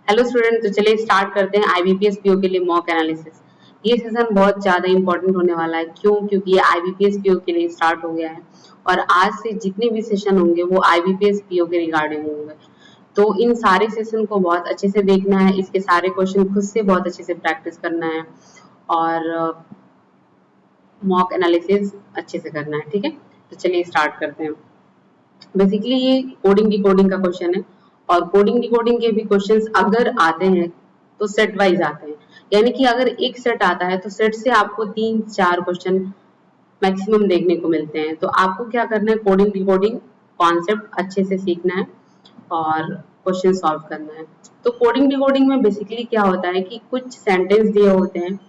Hello student, तो चलिए start करते हैं आईबीपीएस पीओ के लिए मॉक एनालिसिस। ये सेशन बहुत ज्यादा इंपॉर्टेंट होने वाला है। क्यों? क्योंकि ये आईबीपीएस पीओ के लिए स्टार्ट हो गया है और आज से जितने भी सेशन होंगे वो आईबीपीएस पीओ के रिगार्डिंग होंगे। तो इन सारे सेशन को बहुत अच्छे से देखना है, इसके सारे क्वेश्चन खुद से बहुत अच्छे से प्रैक्टिस करना है और मॉक एनालिसिस अच्छे से करना है। ठीक है, तो चलिए स्टार्ट करते हैं। बेसिकली ये कोडिंग डिकोडिंग का क्वेश्चन है और कोडिंग डिकोडिंग के भी क्वेश्चंस अगर आते हैं तो सेट वाइज आते हैं, यानी कि अगर एक सेट आता है तो सेट से आपको 3-4 क्वेश्चन मैक्सिमम देखने को मिलते हैं। तो आपको क्या करना है, कोडिंग डिकोडिंग कॉन्सेप्ट अच्छे से सीखना है और क्वेश्चन सॉल्व करना है। तो कोडिंग डिकोडिंग में बेसिकली क्या होता है कि कुछ सेंटेंस दिए होते हैं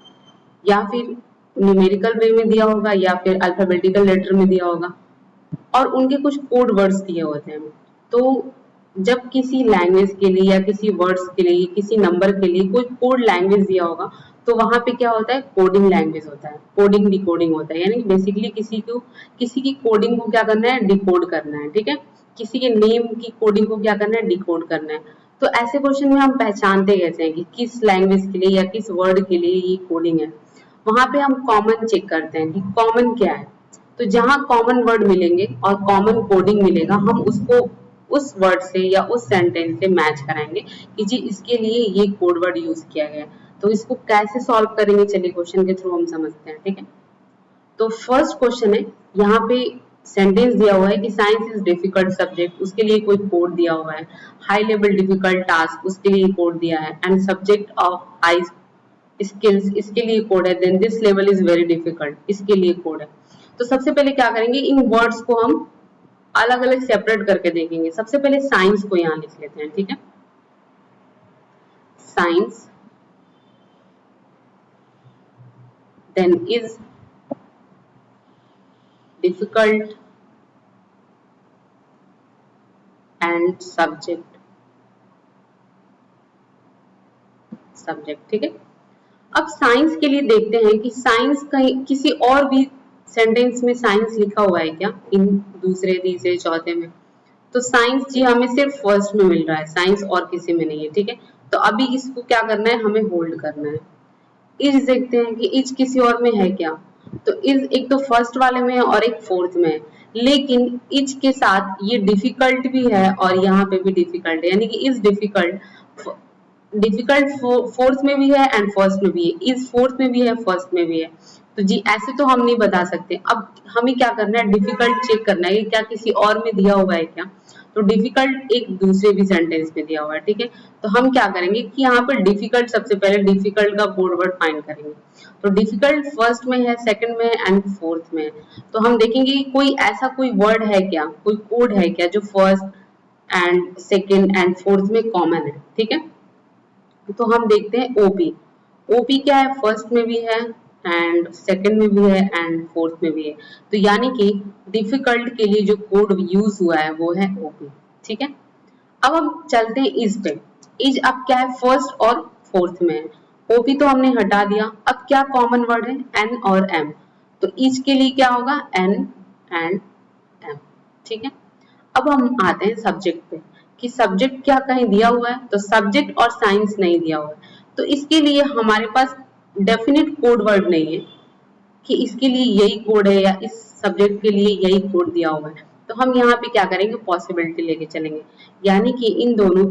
या फिर न्यूमेरिकल वे में दिया होगा या फिर अल्फाबेटिकल लेटर में दिया होगा और उनके कुछ कोड वर्ड्स दिए होते हैं। तो जब किसी लैंग्वेज के लिए या किसी वर्ड्स के लिए किसी नंबर के लिए कोई कोड लैंग्वेज दिया होगा तो वहां पे क्या होता है, कोडिंग लैंग्वेज होता है, कोडिंग डिकोडिंग होता है। यानी बेसिकली किसी की कोडिंग को क्या करना है, डिकोड करना है। ठीक है, किसी के नेम की कोडिंग को क्या करना है, डिकोड करना है। तो ऐसे क्वेश्चन में हम पहचानते कैसे हैं कि किस लैंग्वेज के लिए या किस वर्ड के लिए ये कोडिंग है। वहां पे हम कॉमन चेक करते हैं कि कॉमन क्या है। तो जहां कॉमन वर्ड मिलेंगे और कॉमन कोडिंग मिलेगा, हम उसको उस वर्ड से या उस सेंटेंस से मैच कराएंगे कि जी इसके लिए ये कोड वर्ड यूज किया गया है। तो इसको कैसे सॉल्व करेंगे, चलिए क्वेश्चन के थ्रू हम समझते हैं। ठीक है, तो फर्स्ट क्वेश्चन है, यहाँ पे सेंटेंस दिया हुआ है कि साइंस इज डिफिकल्ट सब्जेक्ट, उसके लिए कोई कोड दिया हुआ है। हाई लेवल डिफिकल्ट टास्क, उसके लिए कोड दिया है। And subject of high skills, इसके लिए कोड है। Then this level is very difficult, इसके लिए कोड है। तो सबसे पहले क्या करेंगे, इन वर्ड्स को हम अलग अलग सेपरेट करके देखेंगे। सबसे पहले साइंस को यहाँ लिख लेते हैं। ठीक है, science, then is difficult and subject, ठीक है। अब साइंस के लिए देखते हैं कि साइंस कहीं किसी और भी सेंटेंस में साइंस लिखा हुआ है क्या, इन दूसरे तीसरे चौथे में। तो साइंस जी हमें सिर्फ फर्स्ट में मिल रहा है, साइंस और किसी में नहीं है। ठीक है, तो अभी इसको क्या करना है, हमें होल्ड करना है। इज देखते हैं कि इज किसी और में है क्या। तो इज एक तो फर्स्ट वाले में है और एक फोर्थ में है, लेकिन इज के साथ ये डिफिकल्ट भी है और यहाँ पे भी डिफिकल्ट है, यानी कि इज डिफिकल्ट फोर्थ में भी है एंड फर्स्ट में भी है, इज फोर्थ में भी है फर्स्ट में भी है। तो जी ऐसे तो हम नहीं बता सकते। अब हमें क्या करना है, डिफिकल्ट चेक करना है क्या किसी और में दिया हुआ है क्या। तो डिफिकल्ट एक दूसरे भी सेंटेंस में दिया हुआ है। ठीक है, तो हम क्या करेंगे कि यहाँ पर डिफिकल्ट, सबसे पहले डिफिकल्ट का कोड वर्ड फाइंड करेंगे। तो डिफिकल्ट फर्स्ट में है, सेकंड में है एंड फोर्थ में है। तो हम देखेंगे कि कोई ऐसा कोई वर्ड है क्या, कोई कोड है क्या जो first and second and fourth में कॉमन है। ठीक है, तो हम देखते हैं ओपी। ओपी क्या है, फर्स्ट में भी है एंड सेकंड में भी है एंड फोर्थ में भी है। तो यानी कि डिफिकल्ट के लिए जो कोड यूज हुआ है वो है ओपी। ठीक है, अब हम चलते हैं इज पे। इज अब क्या है, फर्स्ट और फोर्थ में है। ओपी तो हमने हटा दिया। अब क्या कॉमन वर्ड है, एन और एम। तो इज के लिए क्या होगा, एन एंड एम। ठीक है, अब हम आते हैं सब्जेक्ट पे कि सब्जेक्ट क्या कहीं दिया हुआ है। तो सब्जेक्ट और साइंस नहीं दिया हुआ है, तो इसके लिए हमारे पास डेफिनेट कोड वर्ड नहीं है कि इसके लिए यही कोड है या इस सब्जेक्ट के लिए यही कोड दिया हुआ है। तो हम यहाँ पे क्या करेंगे, पॉसिबिलिटी लेके चलेंगे, यानी कि इन दोनों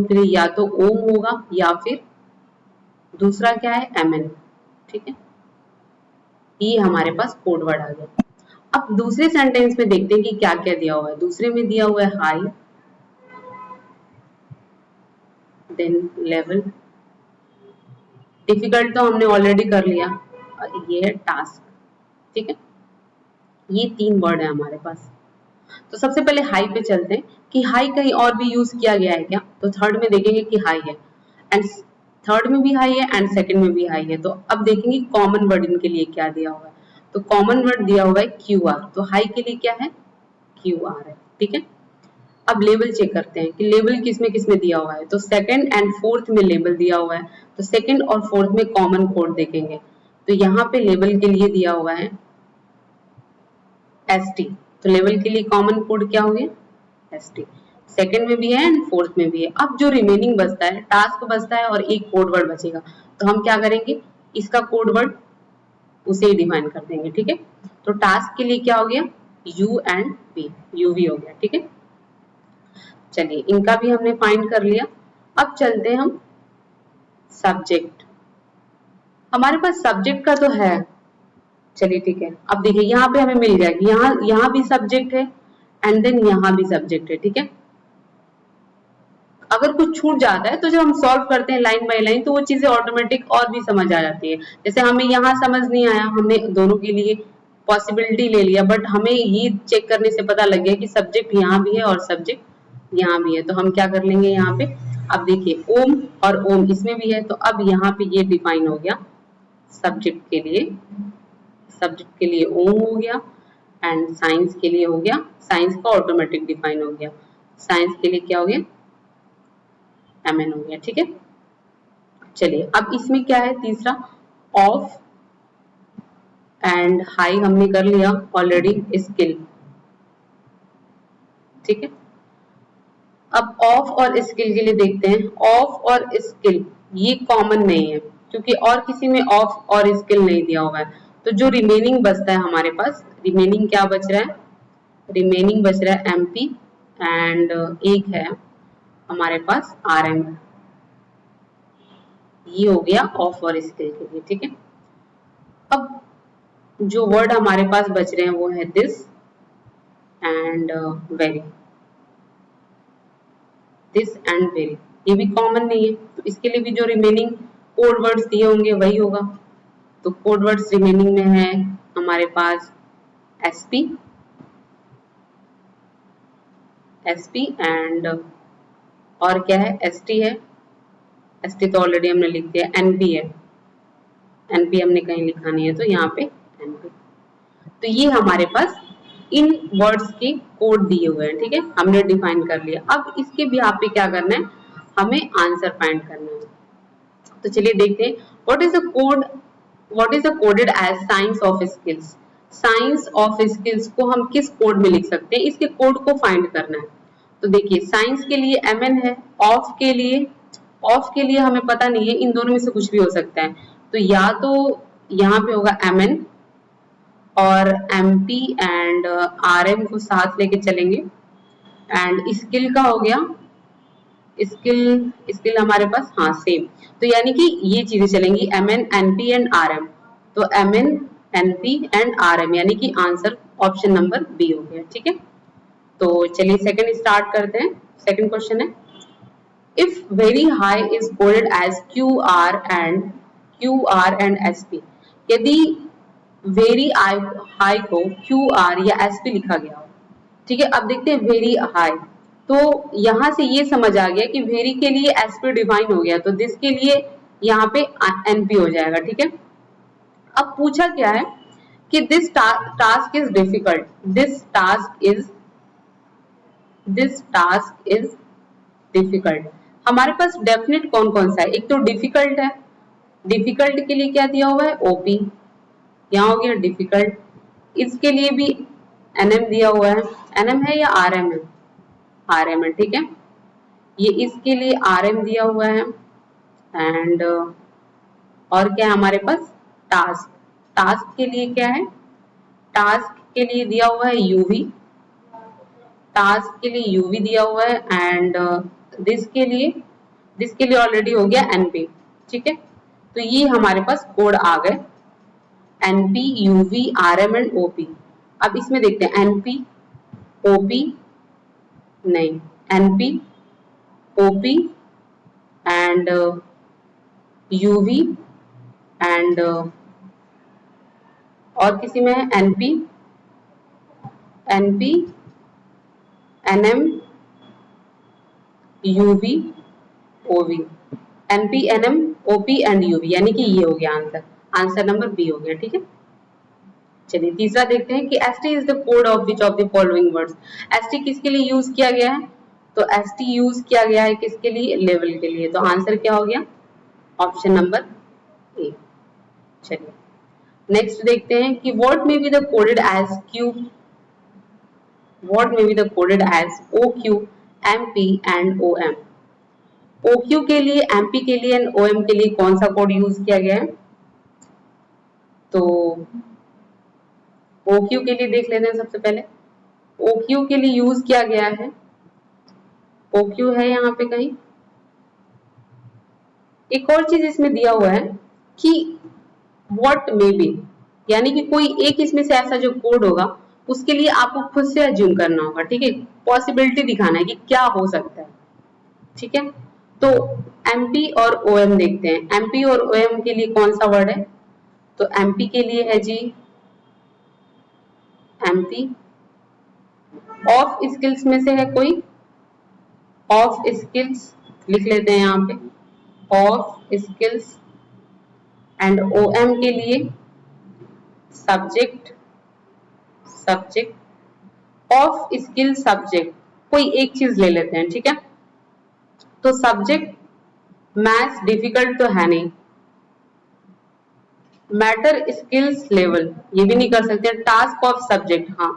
के लिए या तो ओम होगा या फिर दूसरा क्या है, एमएन। ठीक है, ये हमारे पास कोड वर्ड आ गया। अब दूसरे सेंटेंस में देखते हैं कि क्या क्या दिया हुआ है। दूसरे में दिया हुआ है हाई, देन लेवल, डिफिकल्ट तो हमने ऑलरेडी कर लिया, और ये है टास्क। ठीक है, ये 3 वर्ड है हमारे पास। तो सबसे पहले हाई पे चलते हैं कि हाई कहीं और भी यूज किया गया है क्या। तो थर्ड में देखेंगे कि हाई है एंड थर्ड में भी हाई है एंड सेकंड में भी हाई है। तो अब देखेंगे कॉमन वर्ड इनके लिए क्या दिया हुआ है। तो कॉमन वर्ड दिया हुआ है क्यू आर। तो हाई के लिए क्या है, क्यू आर है। ठीक है, अब लेवल चेक करते हैं कि लेवल किसमें दिया हुआ है। तो सेकंड एंड फोर्थ में लेवल दिया हुआ है, तो सेकंड और फोर्थ में कॉमन कोड देखेंगे। तो यहाँ पे लेवल के लिए दिया हुआ है एस टी। तो लेवल के लिए कॉमन कोड क्या हो गया, एस टी। सेकंड में भी है एंड फोर्थ में भी है। अब जो रिमेनिंग बचता है, टास्क बचता है और एक कोड वर्ड बचेगा, तो हम क्या करेंगे, इसका कोड वर्ड उसे ही डिफाइन कर देंगे। ठीक है, तो टास्क के लिए क्या हो गया, यू एंड वी, यूवी हो गया। ठीक है, चलिए इनका भी हमने फाइंड कर लिया। अब चलते हैं हम सब्जेक्ट। हमारे पास सब्जेक्ट का तो है, चलिए ठीक है। अब देखिए यहाँ पे हमें मिल जाएगी, यहाँ भी सब्जेक्ट है एंड देन यहाँ भी सब्जेक्ट है। ठीक है, अगर कुछ छूट जाता है तो जब हम सॉल्व करते हैं लाइन बाय लाइन तो वो चीजें ऑटोमेटिक और भी समझ आ जाती है। जैसे हमें यहाँ समझ नहीं आया, हमने दोनों के लिए पॉसिबिलिटी ले लिया, बट हमें ये चेक करने से पता लग गया कि सब्जेक्ट यहाँ भी है और सब्जेक्ट यहाँ भी है, तो हम क्या कर लेंगे यहाँ पे। अब देखिए ओम और ओम इसमें भी है, तो अब यहाँ पे ये डिफाइन हो गया सब्जेक्ट के लिए, सब्जेक्ट के लिए ओम हो गया एंड साइंस के लिए हो गया, साइंस का ऑटोमेटिक डिफाइन हो गया, साइंस के लिए क्या हो गया, एमएन हो गया। ठीक है, चलिए अब इसमें क्या है तीसरा, ऑफ एंड हाई हमने कर लिया ऑलरेडी, स्किल। ठीक है, अब ऑफ और स्किल के लिए देखते हैं। ऑफ और स्किल ये कॉमन नहीं है क्योंकि और किसी में ऑफ और स्किल नहीं दिया हुआ है, तो जो रिमेनिंग बचता है हमारे पास, रिमेनिंग क्या बच रहा है, रिमेनिंग बच रहा है एमपी एंड एक है हमारे पास आरएम, ये हो गया ऑफ और स्किल के लिए। ठीक है, अब जो वर्ड हमारे पास बच रहे हैं वो है this and very, this and very, ये भी कॉमन नहीं है, तो इसके लिए भी जो रिमेनिंग कोड वर्ड्स दिए होंगे वही होगा। तो कोड वर्ड्स रिमेनिंग में है हमारे पास एसपी, एसपी एंड और क्या है, एसटी है, एसटी तो ऑलरेडी हमने लिख दिया, एनपी है, एनपी हमने कहीं लिखा नहीं है तो यहाँ पे एनपी। तो ये हमारे पास इन वर्ड्स के कोड दिए हुए हैं। ठीक है, हमने डिफाइन कर लिया। अब इसके भी आप पे क्या करना है, हमें आंसर फाइंड करना है। तो चलिए देखते हैं what is the code, what is the coded as science of skills. Science of skills को हम किस कोड में लिख सकते हैं, इसके कोड को फाइंड करना है। तो देखिए साइंस के लिए एमएन है, ऑफ के लिए, ऑफ के लिए हमें पता नहीं है, इन दोनों में से कुछ भी हो सकता है, तो या तो यहाँ पे होगा एमएन और एमपी एंड आरएम को साथ लेके चलेंगे एंड स्किल का हो गया, स्किल, स्किल हमारे पास हाँ सेम, तो यानी कि ये चीजें चलेंगी एमएन एनपी एंड आरएम, तो एमएन एनपी एंड आरएम यानी कि आंसर ऑप्शन नंबर बी हो गया। ठीक है, तो चलिए सेकंड स्टार्ट करते हैं। सेकंड क्वेश्चन है, if very high is coded as Q R and SP, यदि वेरी हाई को क्यू आर या एसपी लिखा गया हो। ठीक है, अब देखते हैं वेरी हाई, तो यहां से ये समझ आ गया कि वेरी के लिए एसपी डिफाइन हो गया, तो दिस के लिए यहाँ पे एनपी हो जाएगा। ठीक है, अब पूछा क्या है कि this task is difficult, this task is difficult. हमारे पास डेफिनेट कौन कौन सा है, एक तो डिफिकल्ट है, डिफिकल्ट के लिए क्या दिया हुआ है, ओपी, यहाँ हो गया डिफिकल्ट। इसके लिए भी एनएम दिया हुआ है, एनएम है या आरएम है, आरएम है। ठीक है, ये इसके लिए आरएम दिया हुआ है एंड और क्या है हमारे पास, टास्क, टास्क के लिए क्या है, टास्क के लिए दिया हुआ है यूवी, टास्क के लिए यूवी दिया हुआ है एंड दिस के लिए ऑलरेडी हो गया एनपी। ठीक है, तो ये हमारे पास कोड आ गए, NP, UV, RM and OP. अब इसमें देखते हैं एनपी, ओपी नहीं, NP, OP and UV and और किसी में है NP, NP, NM, UV, OV, NP, NM, OP and UV, यानी कि ये हो गया आंसर, आंसर नंबर बी हो गया। ठीक है, चलिए तीसरा देखते हैं कि ST is the code of which of the following words. ST किसके लिए यूज किया गया है, तो एसटी यूज किया गया है किसके लिए, लेवल के लिए, तो आंसर क्या हो गया, ऑप्शन नंबर ए। चलिए नेक्स्ट देखते हैं कि what may be the coded as Q, what may be the coded as O Q MP and OM। OQ के लिए, MP के लिए एंड OM के लिए कौन सा कोड यूज किया गया है? तो OQ के लिए देख लेते हैं सबसे पहले। OQ के लिए यूज किया गया है, OQ है यहाँ पे कहीं। एक और चीज इसमें दिया हुआ है कि व्हाट मे बी, यानी कि कोई एक इसमें से ऐसा जो कोड होगा उसके लिए आपको खुद से अज्यूम करना होगा, ठीक है, पॉसिबिलिटी दिखाना है कि क्या हो सकता है, ठीक है। तो MP और OM देखते हैं। MP और OM के लिए कौन सा वर्ड है? तो MP के लिए है जी MP। ऑफ स्किल्स में से है कोई? ऑफ स्किल्स लिख लेते हैं यहाँ पे, ऑफ स्किल्स। एंड OM के लिए subject, subject of skill subject, कोई एक चीज ले लेते हैं, ठीक है। तो सब्जेक्ट मैथ्स डिफिकल्ट तो है नहीं, मैटर स्किल्स लेवल ये भी नहीं कर सकते, टास्क ऑफ सब्जेक्ट, हाँ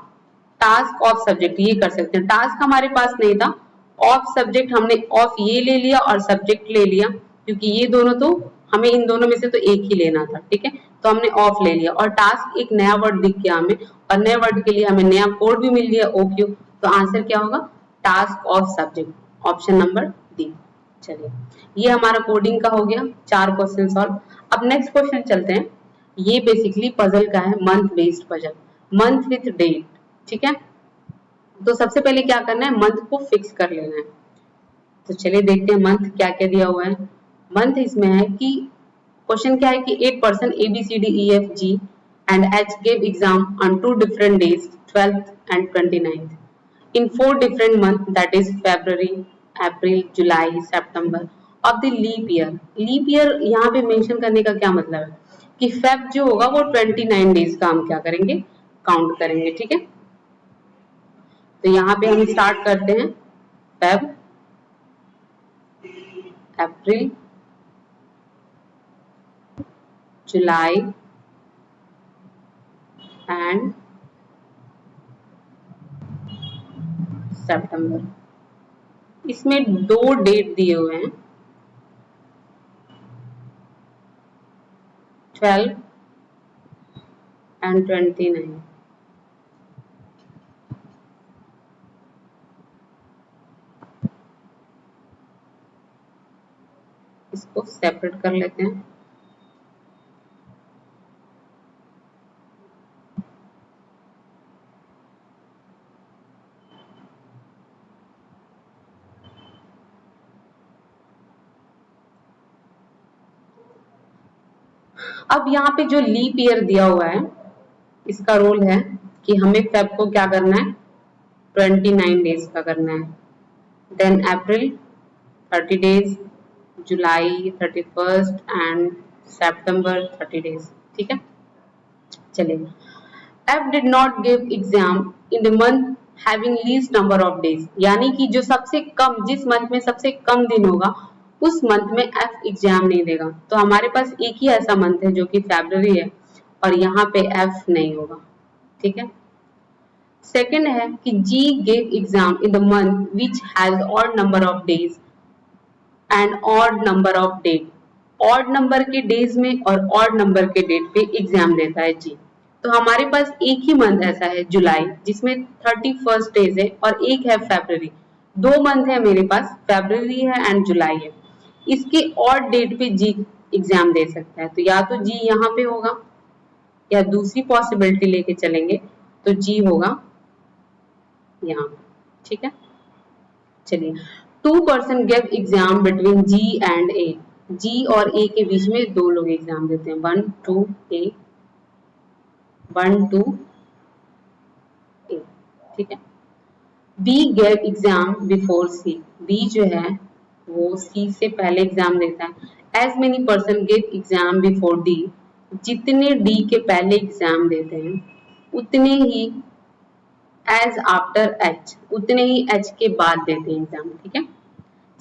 टास्क ऑफ सब्जेक्ट ये कर सकते हैं। टास्क हमारे पास नहीं था, ऑफ सब्जेक्ट हमने ऑफ ये ले लिया और सब्जेक्ट ले लिया, क्योंकि ये दोनों तो हमें इन दोनों में से तो एक ही लेना था, ठीक है, तो हमने ऑफ ले लिया। और टास्क एक नया वर्ड दिख गया हमें, और नए वर्ड के लिए हमें नया कोड भी मिल गया OQ। तो आंसर क्या होगा? Task of subject, option number D. चलिए ये हमारा कोडिंग का हो गया, 4 क्वेश्चन सॉल्व। अब नेक्स्ट क्वेश्चन चलते हैं। ये बेसिकली पजल का है, month based puzzle, month with date, ठीक है। तो सबसे पहले क्या करना है, मंथ को फिक्स कर लेना है। तो चलिए देखते हैं मंथ क्या क्या दिया हुआ है। मंथ इसमें है कि क्वेश्चन क्या है कि 8 person ABCDEFG and H gave exam on 2 different days, 12th and 29th in 4 different months, that is February, April, July, September of the leap year। Leap year यहाँ पे मेंशन करने का क्या मतलब है कि फेब जो होगा वो 29 डेज का हम क्या करेंगे, काउंट करेंगे, ठीक है। तो यहाँ पे हम स्टार्ट करते हैं फेब, अप्रैल, जुलाई एंड सितंबर। इसमें 2 डेट दिए हुए हैं, 12 एंड 29। इसको सेपरेट कर लेते हैं। अब यहाँ पे जो लीप ईयर दिया हुआ है इसका रोल है कि हमें फेब को क्या करना है, 29 डेज का करना है, then April 30 days, July 31 and September 30 days, ठीक है। चलिए, F did not give exam in the month having least number of days, यानी कि जो सबसे कम, जिस मंथ में सबसे कम दिन होगा उस मंथ में F एग्जाम नहीं देगा। तो हमारे पास एक ही ऐसा मंथ है जो कि फरवरी है, और यहाँ पे F नहीं होगा, ठीक है। सेकेंड है कि G gave exam in the month which has odd number of days and odd number of date। Odd number के डेज में और ऑड नंबर के डेट पे एग्जाम देता है जी। तो हमारे पास एक ही मंथ ऐसा है जुलाई, जिसमें 31 डेज है, और एक है फरवरी। 2 मंथ है मेरे पास, फरवरी है एंड जुलाई है। इसके ऑड डेट पे जी एग्जाम दे सकता है, तो या तो जी यहाँ पे होगा, या दूसरी पॉसिबिलिटी लेके चलेंगे तो जी होगा यहाँ, ठीक है। चलिए, 2 person gave exam between G and A। G और A के बीच में 2 लोग एग्जाम देते हैं, 1 2 A, 1 2 A, ठीक है। B gave exam before C। B जो है वो C से पहले एग्जाम देता है। As many person gave exam before D। जितने D के पहले एग्जाम देते हैं उतने ही एज आफ्टर H, उतने ही H के बाद देते हैं एग्जाम, ठीक है।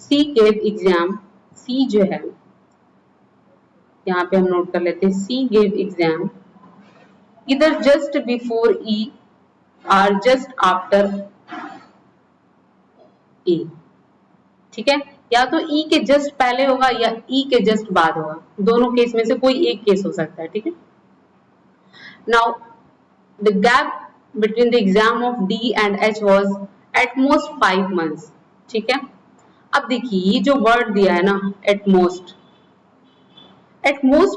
C गेव एग्जाम, C जो है यहाँ पे हम नोट कर लेते हैं, C गेव एग्जाम इधर जस्ट बिफोर E और जस्ट आफ्टर ई, ठीक है, या तो ई के जस्ट पहले होगा या ई के जस्ट बाद होगा, दोनों केस में से कोई एक केस हो सकता है, ठीक है। Now the gap between the exam of D and H was at most 5 months, ठीक है। अब देखिए ये जो वर्ड दिया है ना एट मोस्ट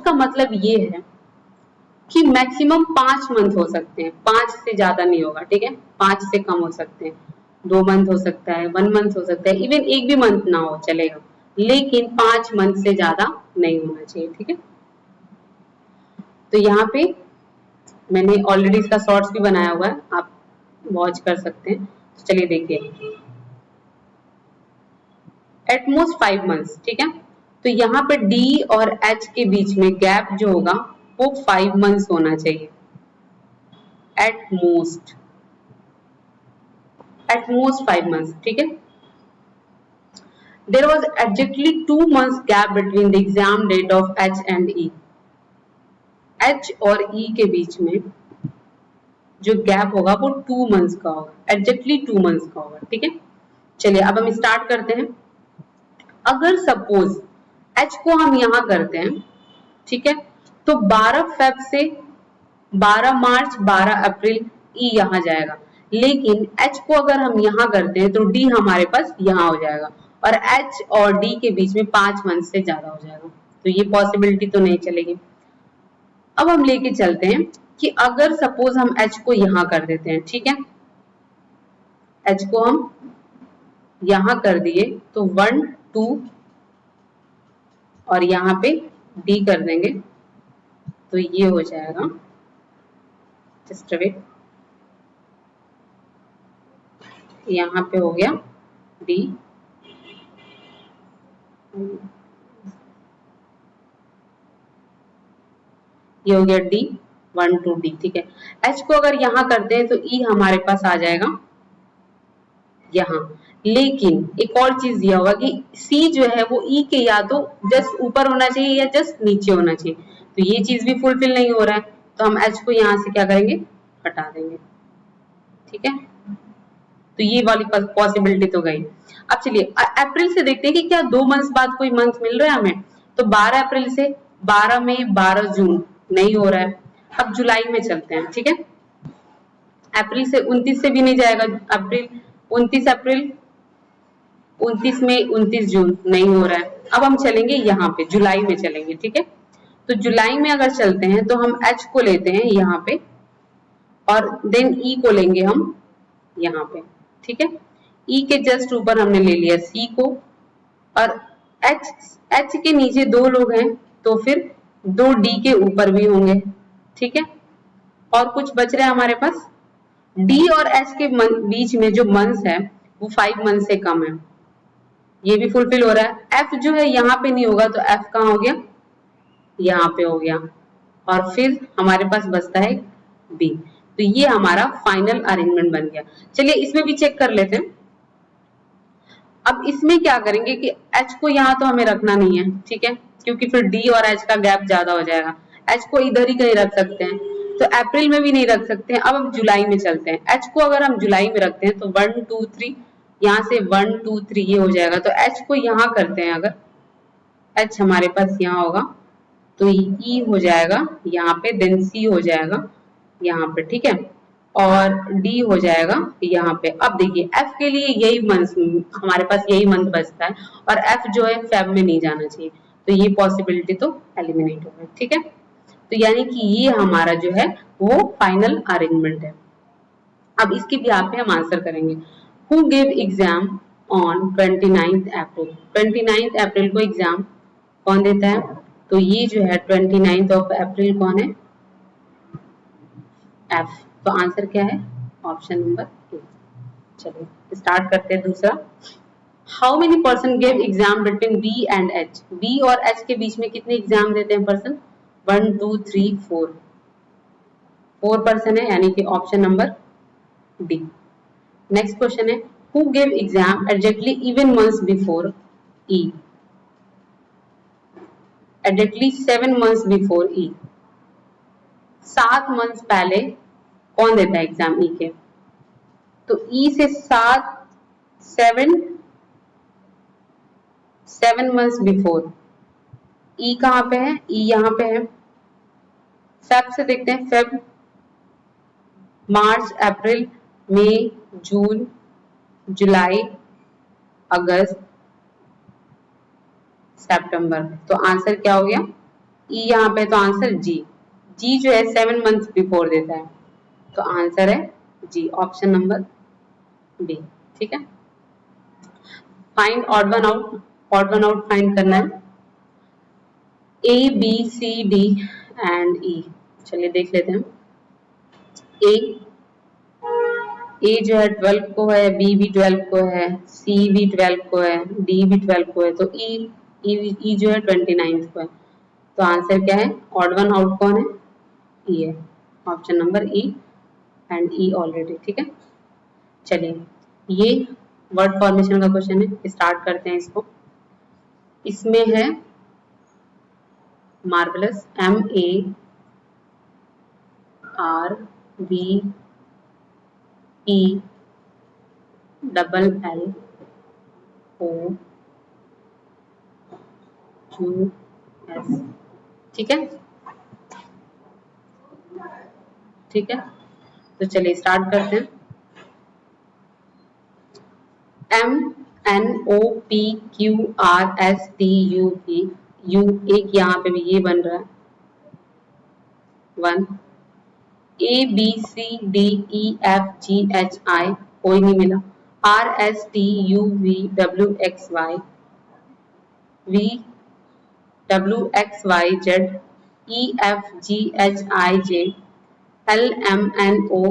का मतलब ये है कि मैक्सिमम 5 मंथ हो सकते हैं, 5 से ज्यादा नहीं होगा, ठीक है, 5 से कम हो सकते हैं, 2 मंथ हो सकता है, 1 मंथ हो सकता है, इवन एक भी मंथ ना हो चलेगा, लेकिन 5 मंथ से ज्यादा नहीं होना चाहिए, ठीक है। तो यहाँ पे मैंने ऑलरेडी इसका शॉर्ट्स भी बनाया हुआ है, आप वॉच कर सकते हैं। तो चलिए देखिए, एटमोस्ट 5 months, ठीक है। तो यहाँ पे डी और एच के बीच में गैप जो होगा वो 5 months होना चाहिए, एट मोस्ट 5 months, ठीक है। There was exactly 2 months gap between the exam date of H and E. H और E के बीच में जो गैप होगा वो 2 months का होगा, एग्जैक्टली 2 months का होगा, ठीक है। चलिए अब हम स्टार्ट करते हैं। अगर सपोज H को हम यहां करते हैं, ठीक है, तो 12 फेब से 12 मार्च 12 अप्रैल E यहां जाएगा, लेकिन H को अगर हम यहां करते हैं तो D हमारे पास यहां हो जाएगा और H और D के बीच में 5 मंथ से ज्यादा हो जाएगा, तो ये पॉसिबिलिटी तो नहीं चलेगी। अब हम लेके चलते हैं कि अगर सपोज हम H को यहां कर देते हैं, ठीक है, H को हम यहां कर दिए तो 1 2 और यहाँ पे D कर देंगे तो ये हो जाएगा, जस्ट वेट, यहाँ पे हो गया D, ये हो गया D 1 2 D, ठीक है। H को अगर यहाँ करते हैं तो E हमारे पास आ जाएगा यहाँ, लेकिन एक और चीज दिया होगा कि C जो है वो E के या तो जस्ट ऊपर होना चाहिए या जस्ट नीचे होना चाहिए, तो ये चीज भी फुलफिल नहीं हो रहा है, तो हम H को यहाँ से क्या करेंगे, हटा देंगे, ठीक है। तो ये वाली पॉसिबिलिटी तो गई। अब चलिए अप्रैल से देखते हैं कि क्या 2 मंथ बाद कोई मंथ मिल रहा है हमें, तो 12 अप्रैल से 12 मई 12 जून नहीं हो रहा है। अब जुलाई में चलते हैं, ठीक है, अप्रैल से 29 से भी नहीं जाएगा, अप्रैल 29 अप्रैल 29 मई 29 जून नहीं हो रहा है। अब हम चलेंगे यहाँ पे जुलाई में चलेंगे, ठीक है। तो जुलाई में अगर चलते हैं तो हम H को लेते हैं यहाँ पे और देन E को लेंगे हम यहाँ पे, ठीक है। E के जस्ट ऊपर हमने ले लिया C को और H के नीचे 2 लोग हैं तो फिर 2 D के ऊपर भी होंगे, ठीक है। और कुछ बच रहे हैं हमारे पास, D और H के बीच में जो मंथ्स है वो 5 मंथ से कम है, ये भी फुलफिल हो रहा है। F जो है यहाँ पे नहीं होगा तो F कहाँ हो गया, यहाँ पे हो गया, और फिर हमारे पास बचता है B, तो ये हमारा फाइनल अरेंजमेंट बन गया। चलिए इसमें भी चेक कर लेते हैं। अब इसमें क्या करेंगे कि H को यहाँ तो हमें रखना नहीं है, ठीक है, क्योंकि फिर D और H का गैप ज्यादा हो जाएगा, H को इधर ही कहीं रख सकते हैं, तो अप्रैल में भी नहीं रख सकते हैं। अब हम जुलाई में चलते हैं, H को अगर हम जुलाई में रखते हैं तो 1 2 3 यहाँ से 1 2 3 ये हो जाएगा, तो H को यहाँ करते हैं, अगर H हमारे पास यहाँ होगा तो E हो जाएगा यहाँ पे, देन C हो जाएगा यहाँ पे, ठीक है, और D हो जाएगा यहाँ पे। अब देखिए F के लिए यही मंथ, हमारे पास यही मंथ बचता है और F जो है फेब में नहीं जाना चाहिए, तो ये पॉसिबिलिटी तो एलिमिनेट हो गई, ठीक है। तो यानी कि ये हमारा जो है वो फाइनल अरेंजमेंट है। अब इसके भी आप हम आंसर करेंगे। Who give exam on 29th April, 29th अप्रैल को एग्जाम कौन देता है, तो ये जो है 29th ऑफ अप्रैल कौन है, F, तो आंसर क्या है, ऑप्शन नंबर ए। चलिए स्टार्ट करते हैं दूसरा। How many person give exam between B and H, B और H के बीच में कितने एग्जाम देते हैं पर्सन, 1 2 3 4, 4 पर्सन है, यानी कि option number D. Next question है, who give exam exactly seven months before E, exactly 7 months before E, 7 months पहले कौन देता है एग्जाम E के, तो E से 7 7 7 months बिफोर। ई कहाँ पे है? ई यहाँ पे है। फेब से देखते हैं, फेब, मार्च, अप्रैल, मई, जून, जुलाई, अगस्त, सितंबर। तो आंसर क्या हो गया? ई यहाँ पे, तो आंसर जी। जी जो है 7 मंथ्स बिफोर देता है, तो आंसर है जी, ऑप्शन नंबर बी। ठीक है। Find odd one out, odd one out find करना है। A B C D and E, चलिए देख लेते हैं। ए जो है 12 को है, बी भी 12 को है, सी भी 12 को है, डी भी 12 को है, तो ई जो है 29 को है। तो आंसर क्या है? ऑड वन आउट कौन है? ई है, option number E and E already. ठीक है। चलिए, ये वर्ड फॉर्मेशन का क्वेश्चन है, स्टार्ट करते हैं इसको। इसमें है मार्वलस, MARVELous। ठीक है। ठीक है, तो चलिए स्टार्ट करते हैं। MNOPQRSTUV, यू एक यहाँ पे भी ये बन रहा है 1। ABCDEFGHI कोई नहीं मिला। RSTUVWXY, VWXYZ, EFGHIJ, LMNO,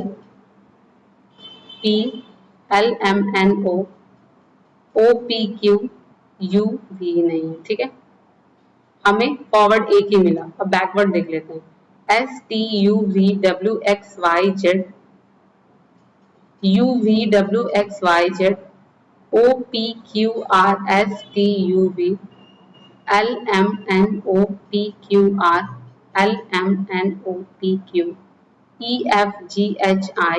OPQUV नहीं है। ठीक है, हमें फॉरवर्ड एक ही मिला। अब बैकवर्ड देख लेते हैं। STUVWXYZ, UVWXYZ, OPQRSTUV, LMNOPQR, LMNOPQ, EFGHI,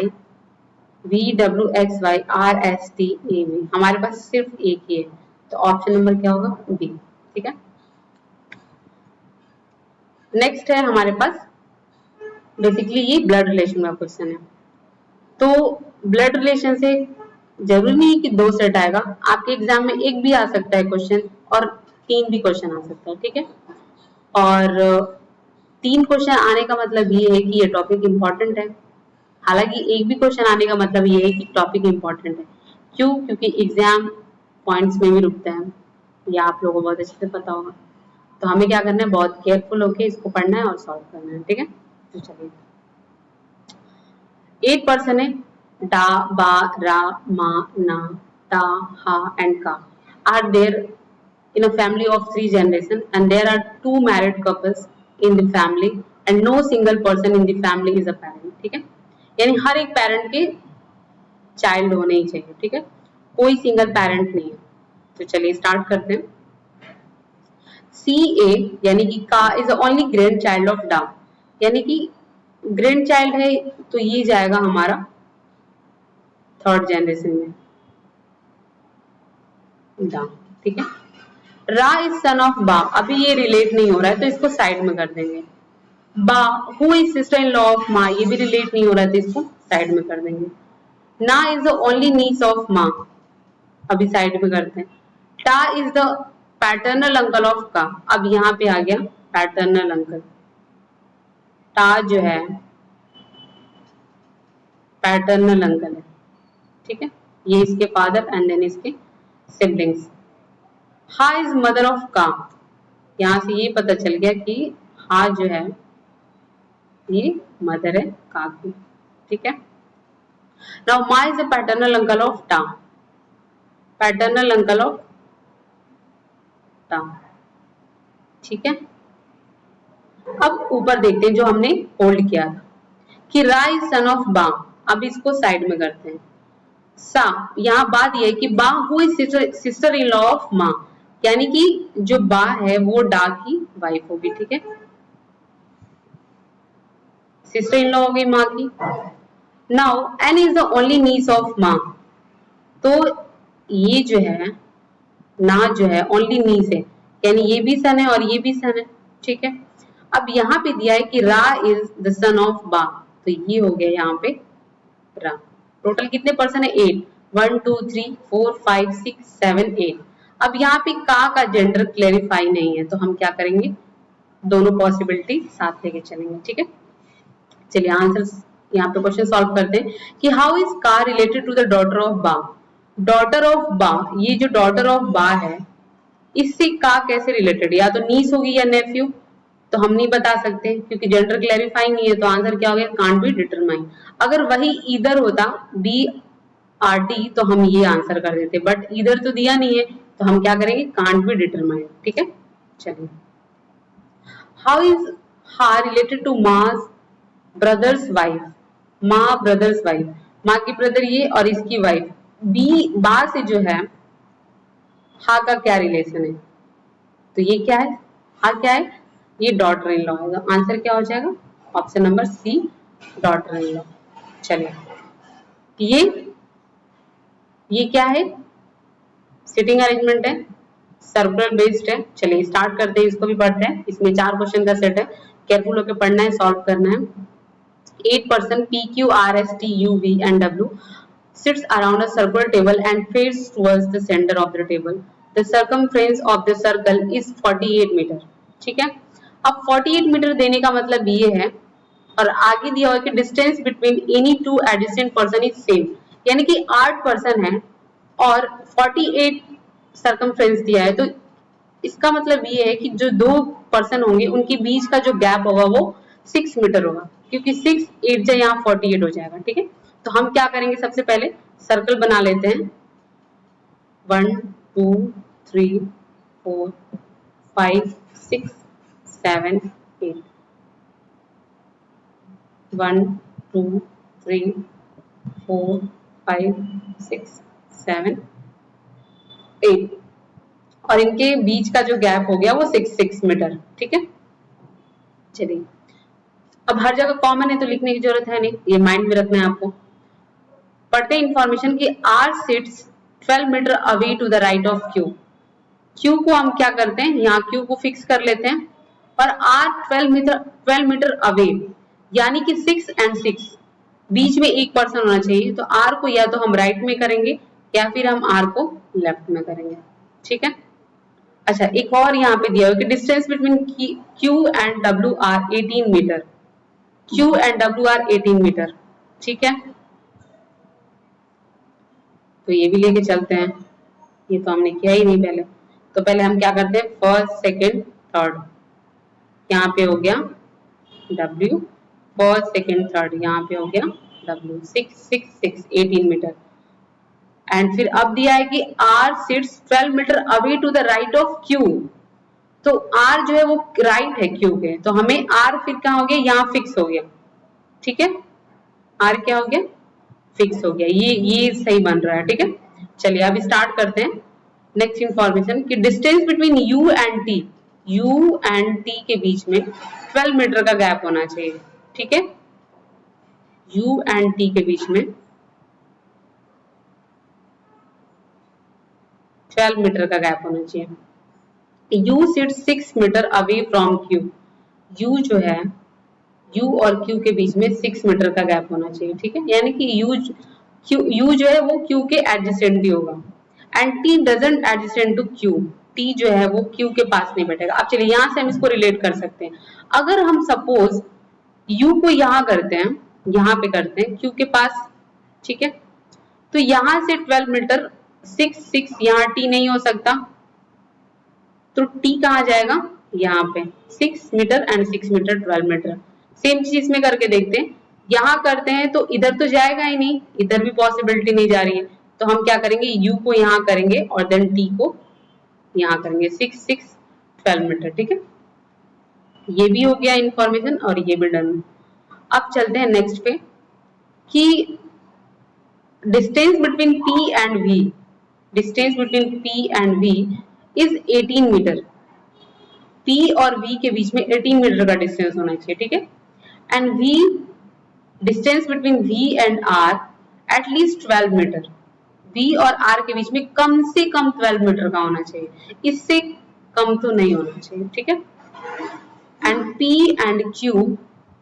VWXY, RSTAV। हमारे पास सिर्फ एक ही है, तो ऑप्शन नंबर क्या होगा? बी। ठीक है। नेक्स्ट है हमारे पास, बेसिकली ये ब्लड रिलेशन का क्वेश्चन है। तो ब्लड रिलेशन से जरूरी नहीं कि 2 सेट आएगा, आपके एग्जाम में एक भी आ सकता है क्वेश्चन और 3 भी क्वेश्चन आ सकता है। ठीक है। और 3 क्वेश्चन आने का मतलब ये है कि ये टॉपिक इम्पोर्टेंट है। हालांकि एक भी क्वेश्चन आने का मतलब ये है कि टॉपिक इम्पोर्टेंट है। क्यों? क्योंकि एग्जाम पॉइंट्स में भी रुकता है, ये आप लोगों को बहुत अच्छे से पता होगा। तो हमें क्या करना है? बहुत केयरफुल होके इसको पढ़ना है और सॉल्व करना है। ठीक है। तो चलिए, एक पर्सन है, डा, बा, रा, मा, ना, ता, हा एंड का are there in a family of 3 generations and there are 2 married couples in the family and no single person in the family is a parent। ठीक है, यानी हर एक पेरेंट के चाइल्ड होने ही चाहिए। ठीक है, कोई सिंगल पेरेंट नहीं है। तो चलिए स्टार्ट करते हैं। CA यानी कि का is only grand child of डा, यानी कि ग्रैंड चाइल्ड है, तो ये जाएगा हमारा 3rd जनरेशन में डा। ठीक है। रा इज सन ऑफ बा, अभी ये रिलेट नहीं हो रहा है तो इसको साइड में कर देंगे। बा who is sister in law of माँ, ये भी रिलेट नहीं हो रहा है तो इसको साइड में कर देंगे। ना is the only niece of माँ, अभी साइड में करते हैं। टा is the paternal uncle of का, अब यहाँ पे आ गया पैटर्नल अंकल। टा जो है पैटर्नल अंकल है। ठीक है, ये इसके फादर एंड देन इसके सिबलिंग्स। हा इज मदर ऑफ का, यहां से ये पता चल गया कि हा जो है ये मदर है का की। ठीक है। नाउ मा is the paternal uncle of टा, पैटर्नल अंकल ऑफ टा। ठीक है। अब ऊपर देखते हैं जो हमने होल्ड किया था कि रा इज सन ऑफ बा, अब इसको साइड में करते हैं। सा, यहाँ बात यह है कि बा who is sister in law of माँ, यानी कि जो बा है वो डा की वाइफ होगी। ठीक है, सिस्टर इन लॉ हो गई माँ की। Now N is the only niece of माँ, तो ये जो है ना जो है ओनली नी से, यानी ये भी सन है और ये भी सन है, ठीक है। अब यहाँ पे दिया है कि रा इज द सन ऑफ बा, तो ये हो गया यहाँ पे रा। टोटल कितने पर्सन है? 8, 1 2 3 4 5 6 7 8। अब यहाँ पे का जेंडर क्लेरिफाई नहीं है, तो हम क्या करेंगे, दोनों पॉसिबिलिटी साथ लेके चलेंगे, ठीक है। चलिए आंसर यहाँ पे क्वेश्चन सॉल्व करते हैं कि हाउ इज का related to the daughter of बा। डॉटर ऑफ बा, ये जो डॉटर ऑफ बा है इससे का कैसे रिलेटेड, या तो नीस होगी या नेफ्यू, तो हम नहीं बता सकते क्योंकि जेंडर क्लैरिफाई नहीं है, तो आंसर क्या हो गया, कांट बी डिटरमाइन। अगर वही इधर होता बी आर टी तो हम ये आंसर कर देते, बट इधर तो दिया नहीं है, तो हम क्या करेंगे, कांट बी डिटरमाइन, ठीक है। चलिए, हाउ इज हा रिलेटेड टू मास ब्रदर्स वाइफ। माँ ब्रदर्स वाइफ, माँ की ब्रदर ये और इसकी वाइफ, बी बा से जो है हा का क्या रिलेशन है, तो ये क्या है, हा क्या है, ये डॉटर इन लॉ होगा। आंसर क्या हो जाएगा, option number C, daughter in law. चलिए, ये क्या है, सिटिंग अरेंजमेंट है, सर्कुलर बेस्ड है। चलिए स्टार्ट करते हैं, इसको भी पढ़ते हैं। इसमें 4 क्वेश्चन का सेट है, केयरफुल होकर पढ़ना है, सॉल्व करना है। 8 person P, Q, R, S, T, U, V and W sits around a circular table and faces towards the center of the table. The circumference of the circle is 48 metre, ठीक है। अब 48 metre देने का मतलब ये है, और आगे दिया हुआ कि distance between any two adjacent person is same, यानी कि 8 पर्सन है और 48 सर्कमफ्रेंस दिया है, तो इसका मतलब ये है कि जो 2 पर्सन होंगे उनके बीच का जो गैप होगा वो 6 मीटर होगा, क्योंकि 6 8 जा यहाँ 48 हो जाएगा, ठीक है। तो हम क्या करेंगे, सबसे पहले सर्कल बना लेते हैं, 1 2 3 4 5 6 7 8, 1 2 3 4 5 6 7 8, और इनके बीच का जो गैप हो गया वो 6 मीटर, ठीक है। चलिए, अब हर जगह कॉमन है तो लिखने की जरूरत है नहीं, ये माइंड में रखना है आपको। पढ़ते हैं इंफॉर्मेशन की, R sits 12 metre away to the right of Q. Q को हम क्या करते हैं, यहाँ क्यू को फिक्स कर लेते हैं, और आर 12 मीटर अवे, यानी कि 6 and 6 बीच में एक पर्सन होना चाहिए, तो आर को या तो हम राइट में करेंगे या फिर हम आर को लेफ्ट में करेंगे, ठीक है। अच्छा, एक और यहाँ पे दिया हुआ कि distance between Q and W are 18 metre, Q and W are 18 metre, ठीक है। तो ये भी लेके चलते हैं, ये तो हमने किया ही नहीं पहले, तो पहले हम क्या करते हैं, फर्स्ट सेकंड थर्ड, यहाँ पे हो गया W, फर्स्ट सेकंड थर्ड यहाँ पे हो गया W, 6 6 6 18 मीटर। एंड फिर अब दिया है कि R sits 12 metre away to the right of Q, तो R जो है वो राइट है Q के, तो हमें R फिर क्या हो गया, यहाँ फिक्स हो गया, ठीक है। R क्या हो गया, फिक्स हो गया, ये सही बन रहा है, ठीक है। चलिए अब स्टार्ट करते हैं नेक्स्ट इंफॉर्मेशन कि distance between U and T, U and T के बीच में 12 मीटर का गैप होना चाहिए, ठीक है। U एंड T के बीच में 12 मीटर का गैप होना चाहिए। U sits 6 metre away from Q, U जो है U और Q के बीच में 6 मीटर का गैप होना चाहिए, ठीक है, यानी कि U जो है वो Q के एडजेसेंट ही होगा, and T doesn't adjacent to Q, T जो है वो Q के पास नहीं बैठेगा। अब चलिए यहाँ से हम इसको रिलेट कर सकते हैं, अगर हम सपोज U को यहाँ करते हैं, यहाँ पे करते हैं Q के पास, ठीक है, तो यहाँ से 12 मीटर 6 6 यहाँ T नहीं हो सकता, तो T कहाँ जाएगा, यहाँ पे 6 metre and 6 metre 12 metre. Same चीज इसमें करके देखते हैं, यहाँ करते हैं तो इधर तो जाएगा ही नहीं, इधर भी पॉसिबिलिटी नहीं जा रही है, तो हम क्या करेंगे, U को यहाँ करेंगे और देन T को यहाँ करेंगे, 6 6 12 मीटर, ठीक है। ये भी हो गया इंफॉर्मेशन और ये भी डन। अब चलते हैं नेक्स्ट पे कि distance between P and V, distance between P and V is 18 metre, P और V के बीच में 18 मीटर का डिस्टेंस होना चाहिए, ठीक है। And V distance between V and R at least 12 metre, B और आर के बीच में कम से कम 12 मीटर का होना चाहिए, इससे कम तो नहीं होना चाहिए, ठीक है। And P and Q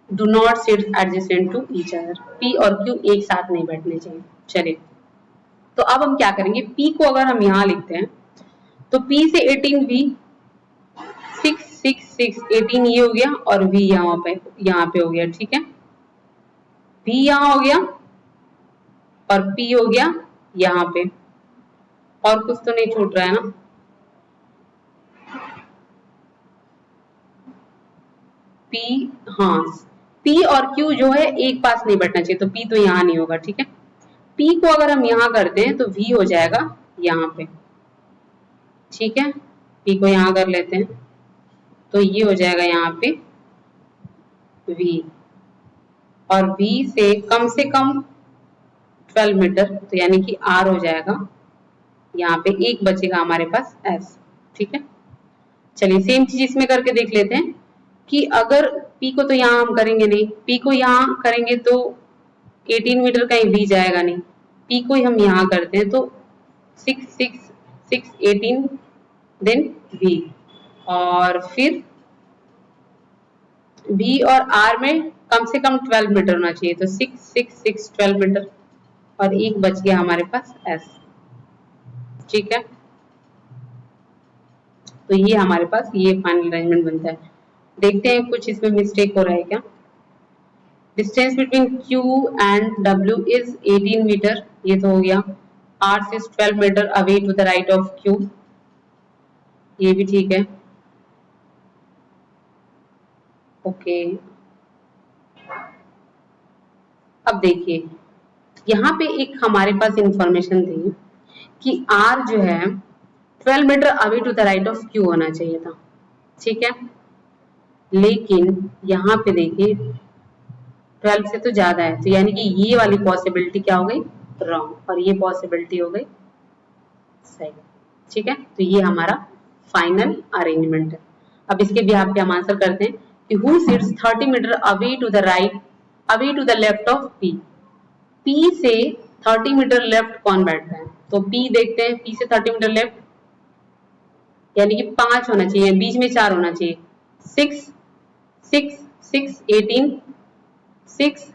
do not sit adjacent to each other, P और क्यू एक साथ नहीं बैठने चाहिए। चलिए, तो अब हम क्या करेंगे, पी को अगर हम यहाँ लिखते हैं तो पी से 18 वी, 6 6 6 18 ये हो गया, और वी यहाँ पे हो गया, ठीक है। वी यहाँ हो गया और पी हो गया यहाँ पे, और कुछ तो नहीं छूट रहा है ना। पी, हाँ, पी और क्यू जो है एक पास नहीं बैठना चाहिए, तो पी तो यहाँ नहीं होगा, ठीक है। पी को अगर हम यहाँ करते हैं तो वी हो जाएगा यहाँ पे, ठीक है। पी को यहाँ कर लेते हैं तो ये हो जाएगा यहाँ पे वी, और वी से कम 12 मीटर, तो यानी कि आर हो जाएगा यहाँ पे, एक बचेगा हमारे पास एस, ठीक है। चलिए सेम चीज इसमें करके देख लेते हैं कि अगर पी को तो यहाँ हम करेंगे नहीं, पी को यहाँ करेंगे तो 18 मीटर कहीं भी जाएगा नहीं, पी को हम यहाँ करते हैं तो 6 6 6 18 देन वी, और फिर वी और आर में कम से कम 12 मीटर होना चाहिए, तो 6 6 6 12 मीटर, और एक बच गया हमारे पास एस, ठीक है। तो ये हमारे पास ये फाइनल अरेंजमेंट बनता है। देखते हैं कुछ इसमें मिस्टेक हो रहा है क्या। Distance between Q and W is 18 metre, ये तो हो गया। R is 12 metre away to the right of Q, ये भी ठीक है, ओके। अब देखिए यहाँ पे एक हमारे पास इंफॉर्मेशन थी कि R जो है 12 metre away to the right of Q होना चाहिए था, ठीक है। लेकिन यहाँ पे देखिए 12 से तो ज्यादा है, तो यानी कि ये वाली पॉसिबिलिटी क्या हो गई, रॉन्ग, और ये पॉसिबिलिटी हो गई सही, ठीक है। तो ये हमारा फाइनल अरेंजमेंट है। अब इसके बिहाफ पे हम आंसर करते हैं कि who sits 30 metre away to the right, away to the left of P, P से 30 मीटर लेफ्ट कौन बैठता है, तो P देखते हैं, P से 30 मीटर लेफ्ट यानी कि 5 होना चाहिए, बीच में 4 होना चाहिए, 6 6 6 18 6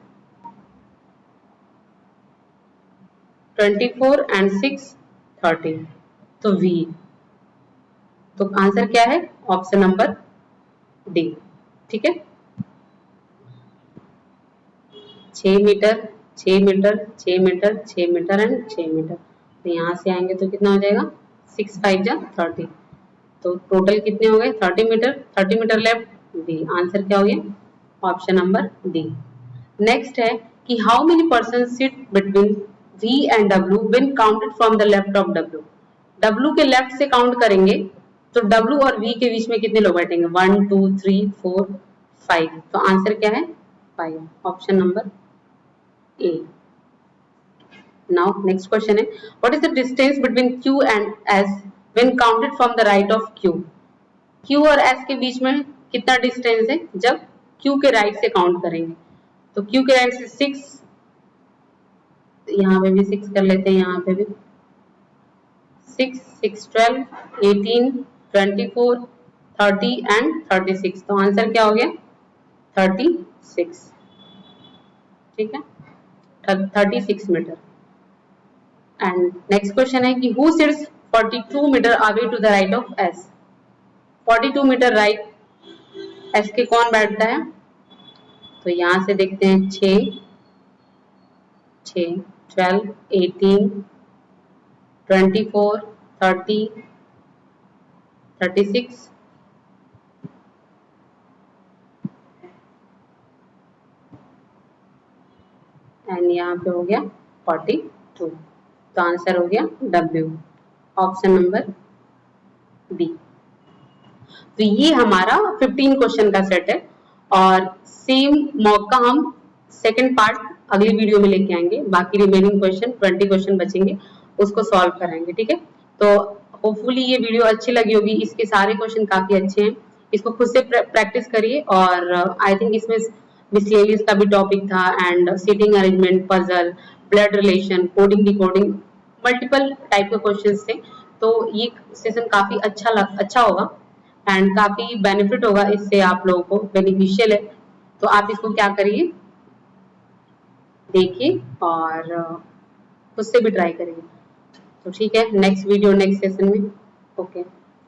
24 एंड 6 30, तो V, तो आंसर क्या है, ऑप्शन नंबर डी, ठीक है। 6 metre 6 metre 6 metre 6 metre and 6 metre, तो यहाँ से आएंगे तो कितना हो जाएगा, 6 5 जा 30, तो टोटल कितने हो गए 30 मीटर लेफ्ट, डी, आंसर क्या हो गया, ऑप्शन नंबर डी। नेक्स्ट है कि how many person sit between V and W when counted from the left of W, W के लेफ्ट से काउंट करेंगे तो W और V के बीच में कितने लोग बैठेंगे, 1 2 3 4 5, तो आंसर क्या है 5, option number A. Now next question है what is the distance between Q and S when counted from the right of Q, Q और S के बीच में कितना डिस्टेंस है जब Q के राइट से काउंट करेंगे, तो Q के राइट से 6, यहाँ पे भी 6 कर लेते हैं, यहाँ पे भी 6 6 12 18 24 30 एंड 36, तो आंसर क्या हो गया 36, ठीक है, 36 मीटर। एंड नेक्स्ट क्वेश्चन है कि who sits 42 metre away to the right of S, 42 metre right S के कौन बैठता है, तो यहाँ से देखते हैं 6 6 12 18 24 30 36 एंड यहाँ पे हो गया 42, तो आंसर हो गया W, ऑप्शन नंबर बी। तो ये हमारा 15 क्वेश्चन का सेट है, और सेम मॉक का हम सेकंड पार्ट अगली वीडियो में लेके आएंगे, बाकी रिमेनिंग क्वेश्चन 20 क्वेश्चन बचेंगे उसको सॉल्व कराएंगे, ठीक है। तो होपफुली ये वीडियो अच्छी लगी होगी, इसके सारे क्वेश्चन काफी अच्छे हैं, इसको खुद से प्रैक्टिस करिए, और आई थिंक इसमें मिसलेनियस का भी टॉपिक था, and seating arrangement, puzzle, blood relation, coding decoding, multiple type के क्वेश्चंस थे। तो ये सेशन काफी अच्छा होगा एंड काफी बेनिफिट होगा, इससे आप लोगों को बेनिफिशियल है। तो आप इसको क्या करिए, देखिए और उससे भी ट्राई करिए। तो ठीक है, नेक्स्ट वीडियो नेक्स्ट सेशन में। ओके।